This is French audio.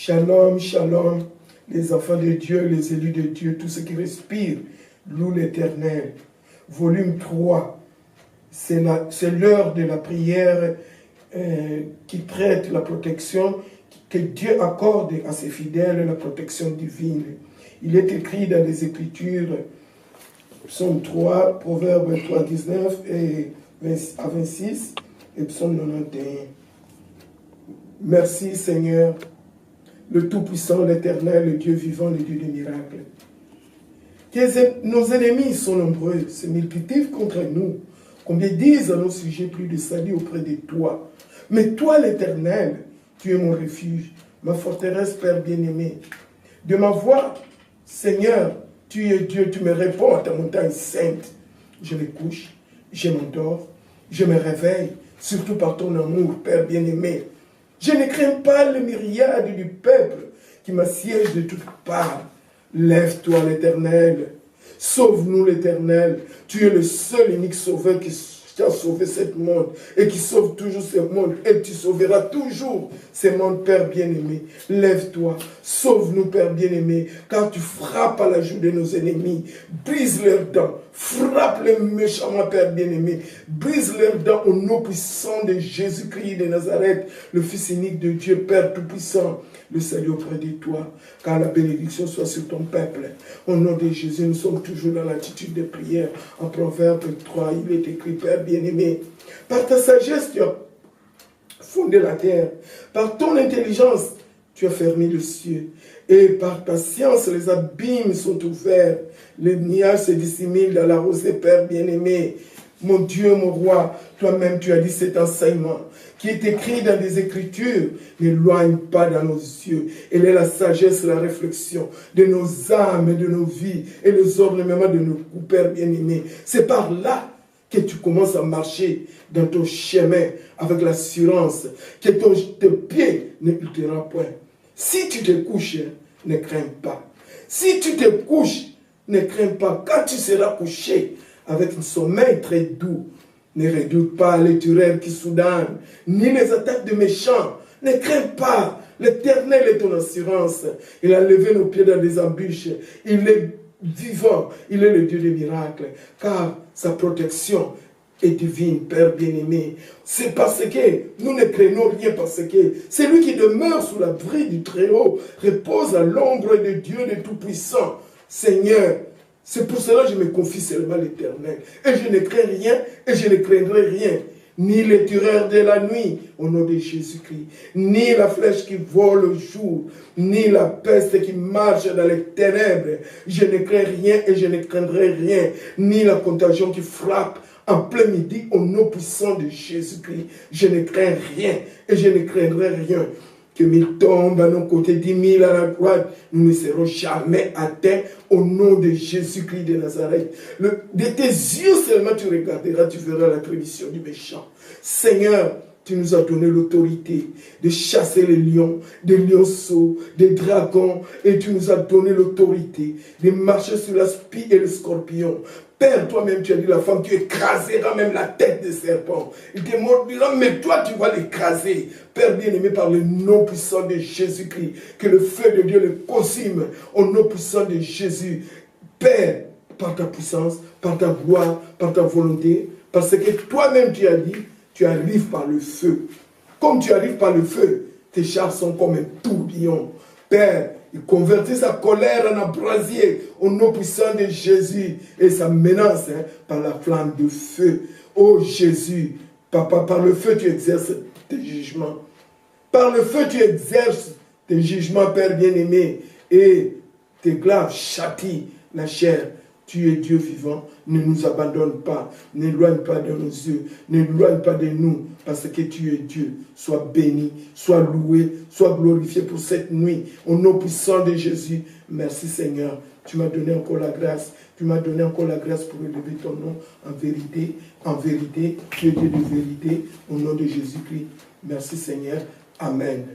Shalom, shalom, les enfants de Dieu, les élus de Dieu, tous ceux qui respirent, louent l'Éternel. Volume 3, c'est l'heure de la prière qui traite la protection que Dieu accorde à ses fidèles, la protection divine. Il est écrit dans les Écritures, Psaume 3, Proverbe 3, 19 et à 26 et Psaume 91. Merci Seigneur, le Tout-Puissant, l'Éternel, le Dieu vivant, le Dieu des miracles. Nos ennemis sont nombreux, se multiplient contre nous. Combien disent à nos sujets plus de salut auprès de toi. Mais toi, l'Éternel, tu es mon refuge, ma forteresse, Père bien-aimé. De ma voix, Seigneur, tu es Dieu, tu me réponds à ta montagne sainte. Je me couche, je m'endors, je me réveille, surtout par ton amour, Père bien-aimé. Je ne crains pas les myriades du peuple qui m'assiègent de toutes parts. Lève-toi, l'Éternel. Sauve-nous, l'Éternel. Tu es le seul unique sauveur qui a sauvé ce monde et qui sauve toujours ce monde. Et tu sauveras toujours ce monde, Père bien-aimé. Lève-toi. Sauve-nous, Père bien-aimé, car tu frappes à la joue de nos ennemis. Brise leurs dents. Frappe les méchants, Père bien-aimé. Brise leurs dents au nom puissant de Jésus-Christ de Nazareth, le Fils unique de Dieu, Père tout-puissant. Le salut auprès de toi, car la bénédiction soit sur ton peuple. Au nom de Jésus, nous sommes toujours dans l'attitude de prière. En Proverbe 3, il est écrit, Père bien-aimé, par ta sagesse, tu as fondé la terre. Par ton intelligence, tu as fermé le ciel. Et par ta science, les abîmes sont ouverts. Les nuages se dissimulent dans la rosée, Père bien-aimé. Mon Dieu, mon roi, toi-même tu as dit cet enseignement qui est écrit dans les Écritures, n'éloigne pas dans nos yeux. Elle est la sagesse, la réflexion de nos âmes et de nos vies et les ornements de nos coups, Père bien-aimé. C'est par là que tu commences à marcher dans ton chemin avec l'assurance que tes pieds ne quitteront point. Si tu te couches, ne crains pas. Si tu te couches, ne crains pas. Quand tu seras couché avec un sommeil très doux, ne redoute pas les terreurs qui soudanent, ni les attaques de méchants. Ne crains pas. L'Éternel est ton assurance. Il a levé nos pieds dans des embûches. Il est vivant. Il est le Dieu des miracles. Car sa protection est divine, Père bien-aimé. C'est parce que nous ne craignons rien, parce que celui qui demeure sous l'abri du Très-Haut repose à l'ombre de Dieu le Tout-Puissant. Seigneur, c'est pour cela que je me confie seulement à l'Éternel. Et je ne crains rien, et je ne craindrai rien. Ni les terreurs de la nuit, au nom de Jésus-Christ. Ni la flèche qui vole au jour. Ni la peste qui marche dans les ténèbres. Je ne crains rien et je ne craindrai rien. Ni la contagion qui frappe en plein midi, au nom puissant de Jésus-Christ. Je ne crains rien et je ne craindrai rien. Que 1000 tombent à nos côtés, 10 000 à la droite, nous ne serons jamais atteints au nom de Jésus-Christ de Nazareth. De tes yeux seulement tu regarderas, tu verras la prédiction du méchant. Seigneur, tu nous as donné l'autorité de chasser les lions, des lionceaux, des dragons, et tu nous as donné l'autorité de marcher sur la spie et le scorpion. Père, toi-même, tu as dit la femme, tu écraseras même la tête des serpents. Il te mordira, mais toi, tu vas l'écraser. Père bien-aimé, par le nom puissant de Jésus-Christ, que le feu de Dieu le consume au nom puissant de Jésus. Père, par ta puissance, par ta gloire, par ta volonté, parce que toi-même, tu as dit, tu arrives par le feu. Comme tu arrives par le feu, tes chars sont comme un tourbillon. Père, il convertit sa colère en un brasier au nom puissant de Jésus et sa menace par la flamme de feu. Oh Jésus, Papa, par le feu tu exerces tes jugements. Par le feu tu exerces tes jugements, Père bien-aimé, et tes glaves châtient la chair. Tu es Dieu vivant, ne nous abandonne pas, n'éloigne pas de nos yeux, n'éloigne pas de nous, parce que tu es Dieu. Sois béni, sois loué, sois glorifié pour cette nuit. Au nom puissant de Jésus, merci Seigneur. Tu m'as donné encore la grâce, tu m'as donné encore la grâce pour élever ton nom en vérité, tu es Dieu de vérité, au nom de Jésus-Christ. Merci Seigneur, Amen.